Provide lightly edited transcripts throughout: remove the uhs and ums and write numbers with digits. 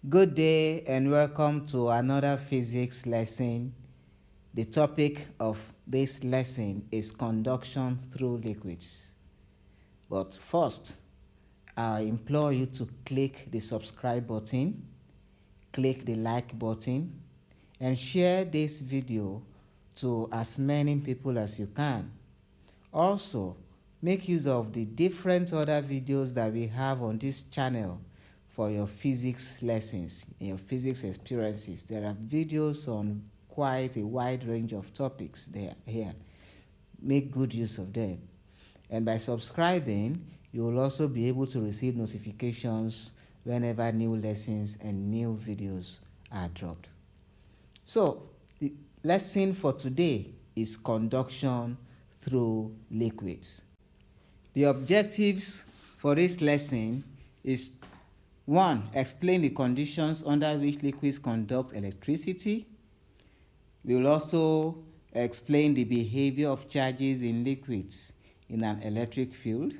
Good day and welcome to another physics lesson. The topic of this lesson is conduction through liquids. But first, I implore you to click the subscribe button, click the like button, and share this video to as many people as you can. Also, make use of the different other videos that we have on this channel for your physics lessons and your physics experiences. There are videos on quite a wide range of topics here. Make good use of them. And by subscribing, you will also be able to receive notifications whenever new lessons and new videos are dropped. So, the lesson for today is conduction through liquids. The objectives for this lesson is 1. Explain the conditions under which liquids conduct electricity. We will also explain the behavior of charges in liquids in an electric field.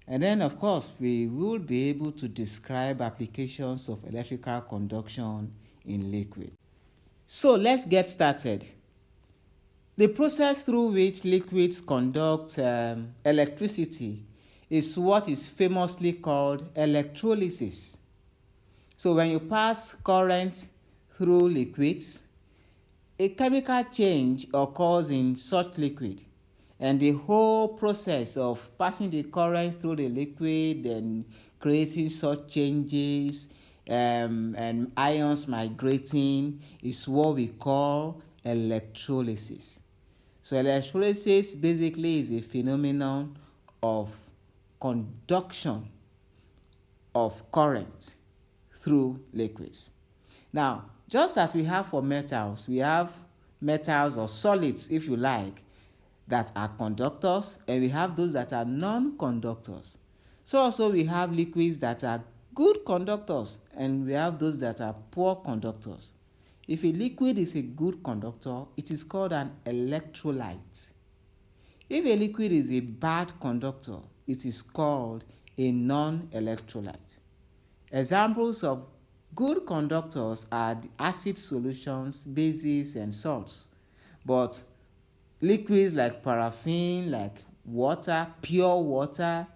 And then, of course, we will be able to describe applications of electrical conduction in liquid. So let's get started. The process through which liquids conduct electricity is what is famously called electrolysis. So when you pass current through liquids, a chemical change occurs in such liquid, and the whole process of passing the current through the liquid and creating such changes and ions migrating is what we call electrolysis. So electrolysis basically is a phenomenon of conduction of current through liquids. Now, just as we have for metals, we have metals or solids, if you like, that are conductors, and we have those that are non-conductors. So also we have liquids that are good conductors, and we have those that are poor conductors. If a liquid is a good conductor, it is called an electrolyte. If a liquid is a bad conductor, it is called a non-electrolyte. Examples of good conductors are the acid solutions, bases, and salts. But liquids like paraffin, like water, pure water,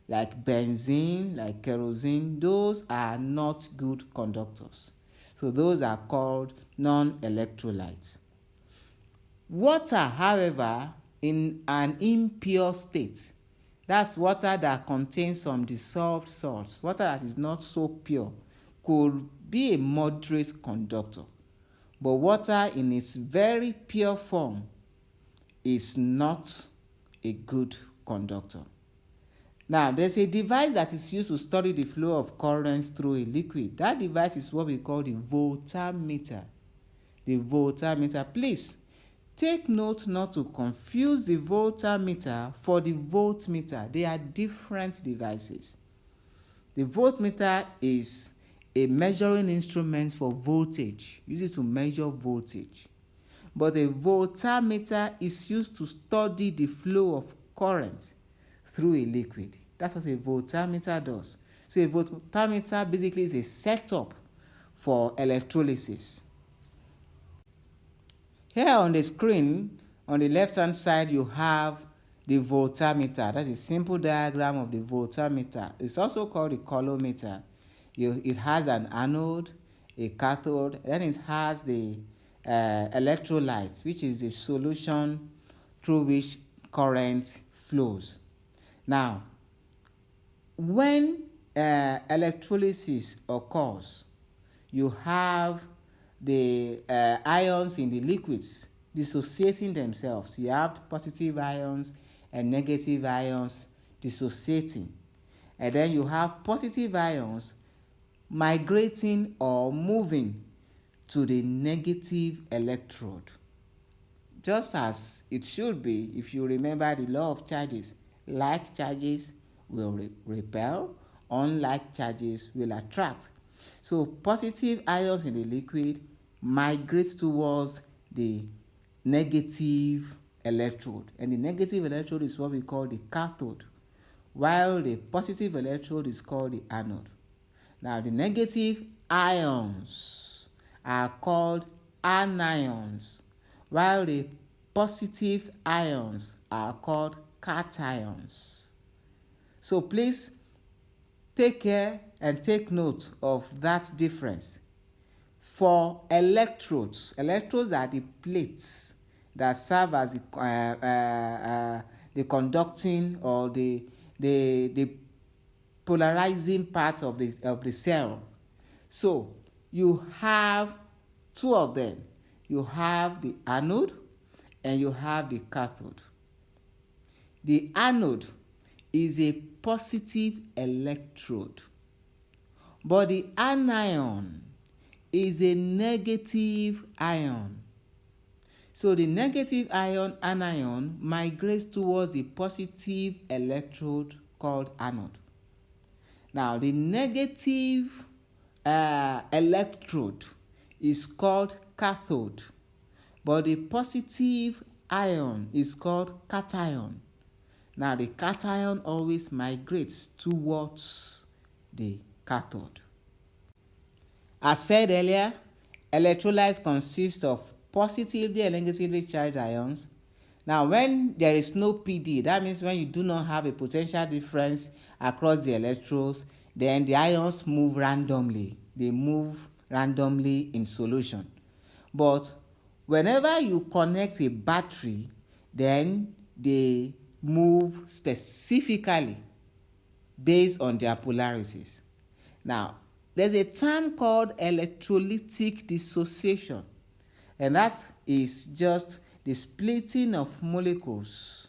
like benzene, like kerosene, those are not good conductors. So those are called non-electrolytes. Water, however, in an impure state, that's water that contains some dissolved salts, water that is not so pure, could be a moderate conductor. But water in its very pure form is not a good conductor. Now, there's a device that is used to study the flow of currents through a liquid. That device is what we call the voltmeter. The voltmeter. Please take note not to confuse the voltmeter for the voltmeter. They are different devices. The voltmeter is a measuring instrument for voltage, used to measure voltage. But a voltmeter is used to study the flow of current through a liquid. That's what a voltmeter does. So a voltmeter basically is a setup for electrolysis. Here on the screen, on the left-hand side, you have the voltmeter. That's a simple diagram of the voltmeter. It's also called the colorimeter. It has an anode, a cathode, then it has the electrolyte, which is the solution through which current flows. Now, when electrolysis occurs, you have the ions in the liquids dissociating themselves. You have positive ions and negative ions dissociating. And then you have positive ions migrating or moving to the negative electrode. Just as it should be, if you remember the law of charges, like charges will repel, unlike charges will attract. So positive ions in the liquid migrate towards the negative electrode, and the negative electrode is what we call the cathode, while the positive electrode is called the anode. Now the negative ions are called anions, while the positive ions are called cations. So please take care and take note of that difference. For electrodes are the plates that serve as the conducting or the polarizing part of the cell. So you have two of them. You have the anode and you have the cathode. The anode is a positive electrode, but the anion is a negative ion. So the negative anion migrates towards the positive electrode called anode. Now the negative electrode is called cathode, but the positive ion is called cation. Now the cation always migrates towards the cathode. As said earlier, electrolytes consist of positively and negatively charged ions. Now when there is no PD, that means when you do not have a potential difference across the electrodes, then the ions move randomly. They move randomly in solution. But whenever you connect a battery, then they move specifically based on their polarities. Now, there's a term called electrolytic dissociation, and that is just the splitting of molecules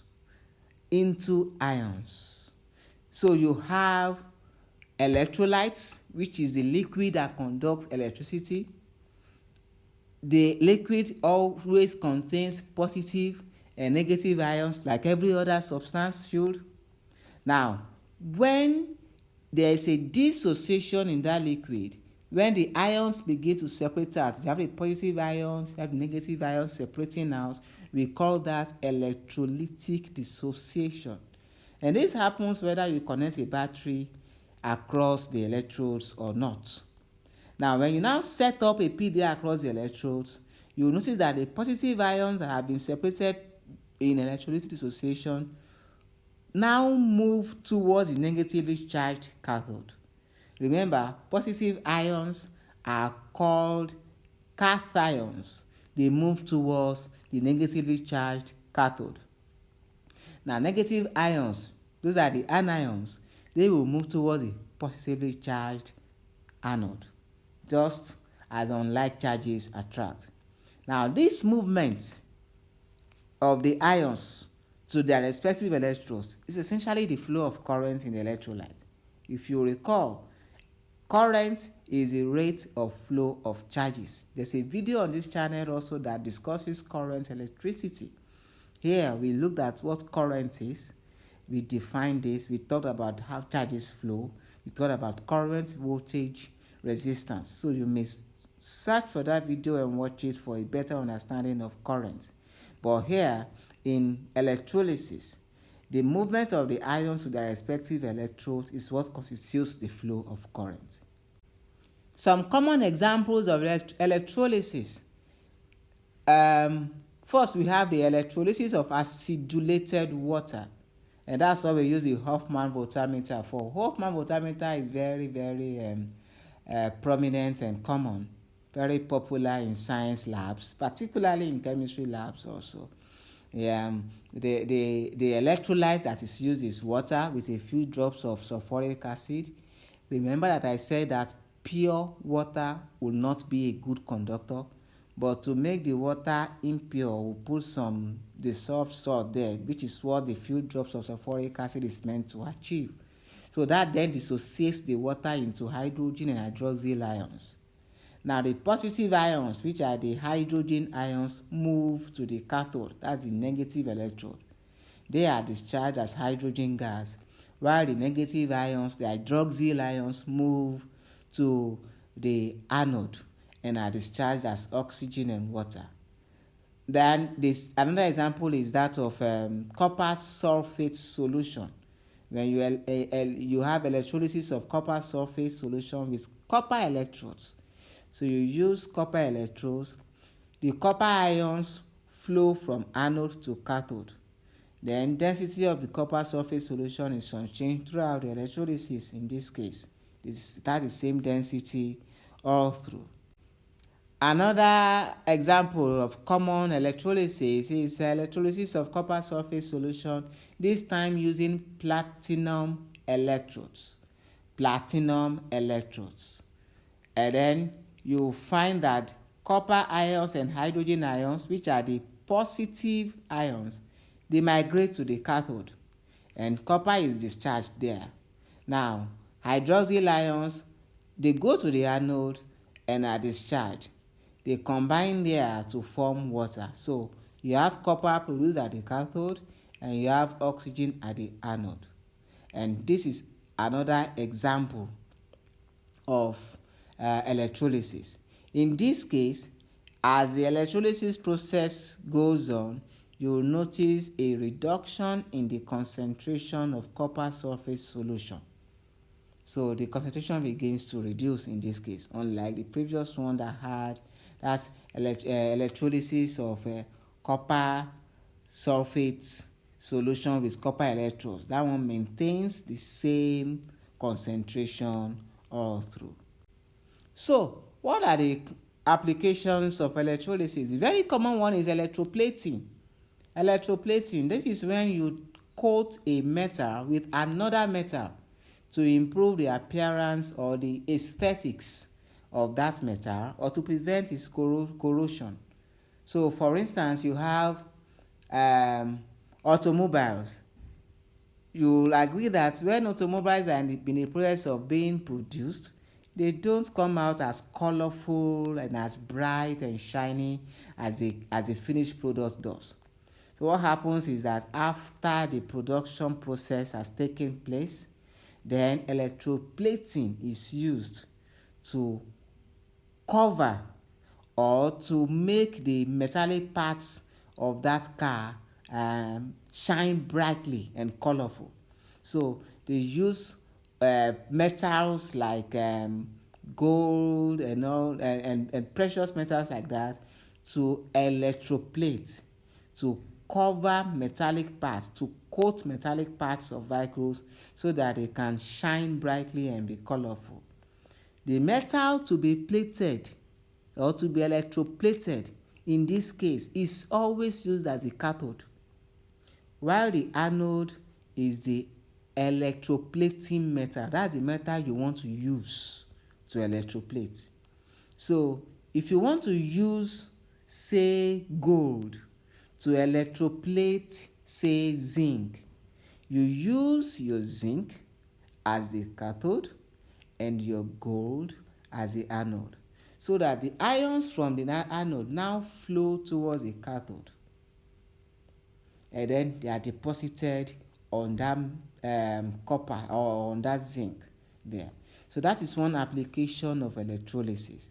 into ions. So you have electrolytes, which is the liquid that conducts electricity. The liquid always contains positive and negative ions like every other substance should. Now, when there is a dissociation in that liquid, when the ions begin to separate out, you have the positive ions, you have the negative ions separating out, we call that electrolytic dissociation. And this happens whether you connect a battery across the electrodes or not. Now, when you now set up a PD across the electrodes, you will notice that the positive ions that have been separated in electrolytic dissociation now move towards the negatively charged cathode. Remember, positive ions are called cations. They move towards the negatively charged cathode. Now, negative ions, those are the anions, they will move towards the positively charged anode, just as unlike charges attract. Now, this movement of the ions to their respective electrodes is essentially the flow of current in the electrolyte. If you recall, current is the rate of flow of charges. There's a video on this channel also that discusses current electricity. Here we looked at what current is, we defined this, we talked about how charges flow, we talked about current, voltage, resistance. So you may search for that video and watch it for a better understanding of current. But here in electrolysis, the movement of the ions to their respective electrodes is what constitutes the flow of current. Some common examples of electrolysis. First, we have the electrolysis of acidulated water, and that's what we use the Hofmann voltameter for. Hofmann voltameter is very, very prominent and common, very popular in science labs, particularly in chemistry labs also. The electrolyte that is used is water with a few drops of sulfuric acid. Remember that I said that pure water will not be a good conductor, but to make the water impure, we'll put some dissolved salt there, which is what the few drops of sulfuric acid is meant to achieve. So that then dissociates the water into hydrogen and hydroxyl ions. Now the positive ions, which are the hydrogen ions, move to the cathode, that's the negative electrode. They are discharged as hydrogen gas, while the negative ions, the hydroxyl ions, move to the anode and are discharged as oxygen and water. Then another example is that of copper sulfate solution, when you have electrolysis of copper sulfate solution with copper electrodes. So you use copper electrodes. The copper ions flow from anode to cathode. Then density of the copper sulfate solution is unchanged throughout the electrolysis. In this case, it has the same density all through. Another example of common electrolysis is electrolysis of copper sulfate solution, this time using platinum electrodes. And then you find that copper ions and hydrogen ions, which are the positive ions, they migrate to the cathode and copper is discharged there. Now, hydroxyl ions, they go to the anode and are discharged. They combine there to form water. So you have copper produced at the cathode and you have oxygen at the anode. And this is another example of electrolysis. In this case, as the electrolysis process goes on, you will notice a reduction in the concentration of copper sulfate solution. So the concentration begins to reduce in this case, unlike the previous one that had that's electrolysis of copper sulfate solution with copper electrodes. That one maintains the same concentration all through. So what are the applications of electrolysis? The very common one is electroplating. This is when you coat a metal with another metal to improve the appearance or the aesthetics of that metal or to prevent its corrosion. So for instance, you have automobiles. You'll agree that when automobiles are in the process of being produced, they don't come out as colorful and as bright and shiny as the finished product does. So what happens is that after the production process has taken place, then electroplating is used to cover or to make the metallic parts of that car shine brightly and colorful. So they use metals like gold and all and precious metals like that to electroplate, to cover metallic parts, to coat metallic parts of vehicles so that they can shine brightly and be colorful. The metal to be plated or to be electroplated in this case is always used as a cathode, while the anode is the electroplating metal. That's the metal you want to use to electroplate. So if you want to use, say, gold to electroplate, say, zinc, you use your zinc as the cathode and your gold as the anode, so that the ions from the anode now flow towards the cathode and then they are deposited on that copper or on that zinc there. So that is one application of electrolysis.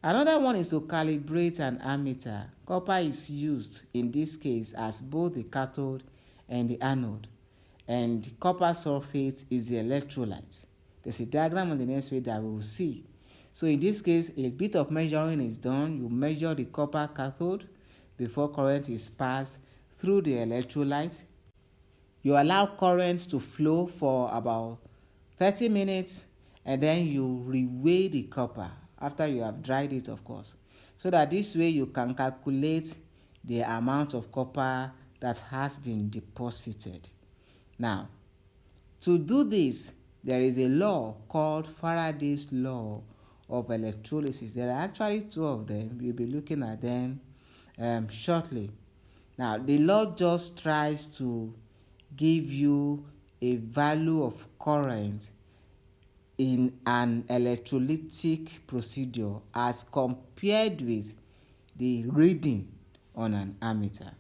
Another one is to calibrate an ammeter. Copper is used in this case as both the cathode and the anode, and copper sulfate is the electrolyte. There's a diagram on the next page that we will see. So in this case, a bit of measuring is done. You measure the copper cathode before current is passed through the electrolyte. You allow current to flow for about 30 minutes and then you reweigh the copper after you have dried it, of course, so that this way you can calculate the amount of copper that has been deposited. Now, to do this, there is a law called Faraday's law of electrolysis. There are actually two of them. We'll be looking at them shortly. Now, the law just tries to give you a value of current in an electrolytic procedure as compared with the reading on an ammeter.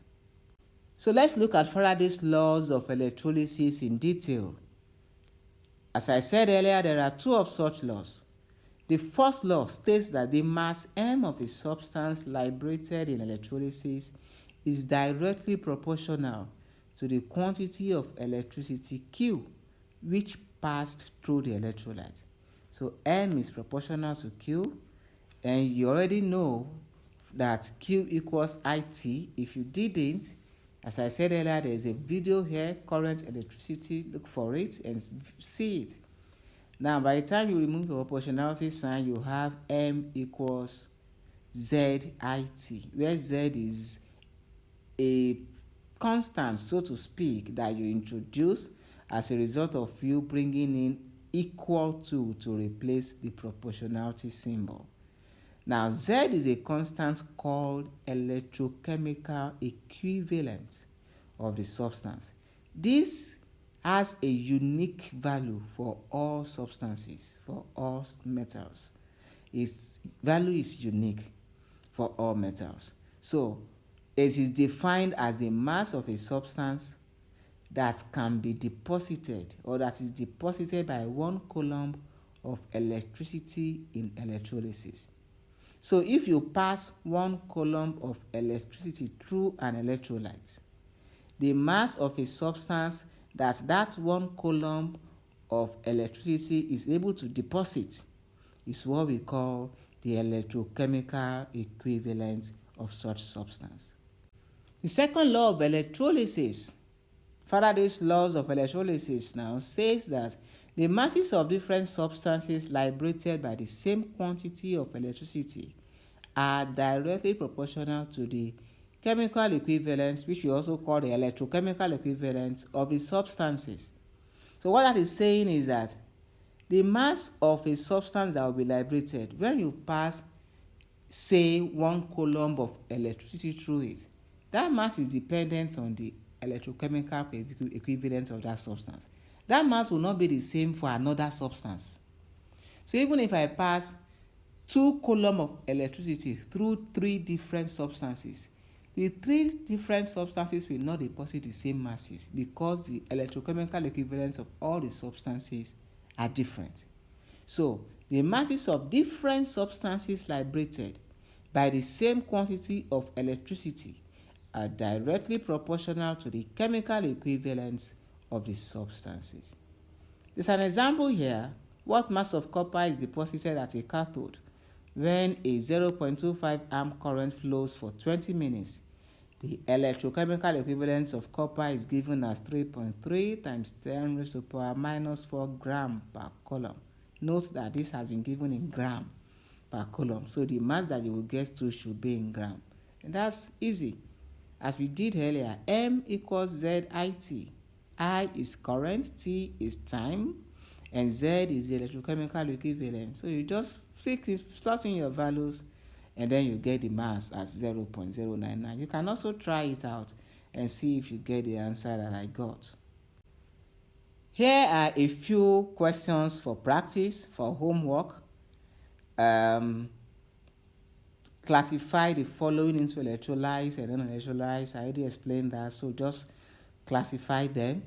So let's look at Faraday's laws of electrolysis in detail. As I said earlier, there are two of such laws. The first law states that the mass m of a substance liberated in electrolysis is directly proportional to the quantity of electricity Q which passed through the electrolyte. So M is proportional to Q, and you already know that Q equals IT. If you didn't, as I said earlier, there is a video here, current electricity, look for it and see it. Now, by the time you remove the proportionality sign, you have M equals ZIT, where Z is a constant, so to speak, that you introduce as a result of you bringing in equal to replace the proportionality symbol. Now, Z is a constant called electrochemical equivalence of the substance. This has a unique value for all substances, for all metals. Its value is unique for all metals. So, it is defined as the mass of a substance that can be deposited, or that is deposited by 1 coulomb of electricity in electrolysis. So if you pass 1 coulomb of electricity through an electrolyte, the mass of a substance that 1 coulomb of electricity is able to deposit is what we call the electrochemical equivalence of such substance. The second law of electrolysis, Faraday's laws of electrolysis now, says that the masses of different substances liberated by the same quantity of electricity are directly proportional to the chemical equivalence, which we also call the electrochemical equivalence of the substances. So what that is saying is that the mass of a substance that will be liberated when you pass, say, 1 coulomb of electricity through it, that mass is dependent on the electrochemical equivalence of that substance. That mass will not be the same for another substance. So even if I pass 2 coulomb of electricity through 3 different substances, the 3 different substances will not deposit the same masses because the electrochemical equivalence of all the substances are different. So the masses of different substances liberated by the same quantity of electricity are directly proportional to the chemical equivalence of the substances. There's an example here. What mass of copper is deposited at a cathode when a 0.25 amp current flows for 20 minutes? The electrochemical equivalence of copper is given as 3.3 times 10 raised to the power minus 4 gram per coulomb. Note that this has been given in gram per coulomb, so the mass that you will get to should be in gram. And that's easy. As we did earlier, M equals ZIT. I is current, T is time, and Z is the electrochemical equivalent. So you just slot in your values, and then you get the mass at 0.099. You can also try it out and see if you get the answer that I got. Here are a few questions for practice, for homework. Classify the following into electrolytes and non-electrolytes. I already explained that, so just classify them.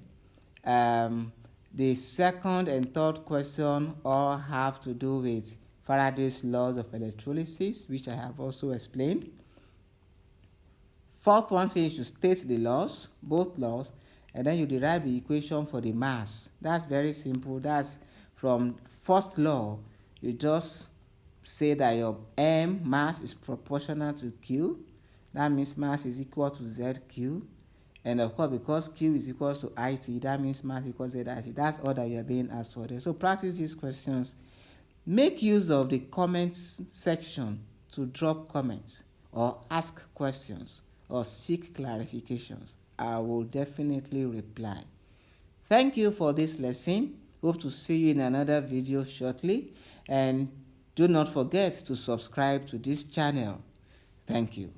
The second and third question all have to do with Faraday's laws of electrolysis, which I have also explained. Fourth one says you state the laws, both laws, and then you derive the equation for the mass. That's very simple. That's from first law. You just say that your M, mass, is proportional to Q. That means mass is equal to ZQ. And of course, because Q is equal to IT, that means mass equals ZIT. That's all that you are being asked for there. So practice these questions. Make use of the comments section to drop comments or ask questions or seek clarifications. I will definitely reply. Thank you for this lesson. Hope to see you in another video shortly. And do not forget to subscribe to this channel. Thank you.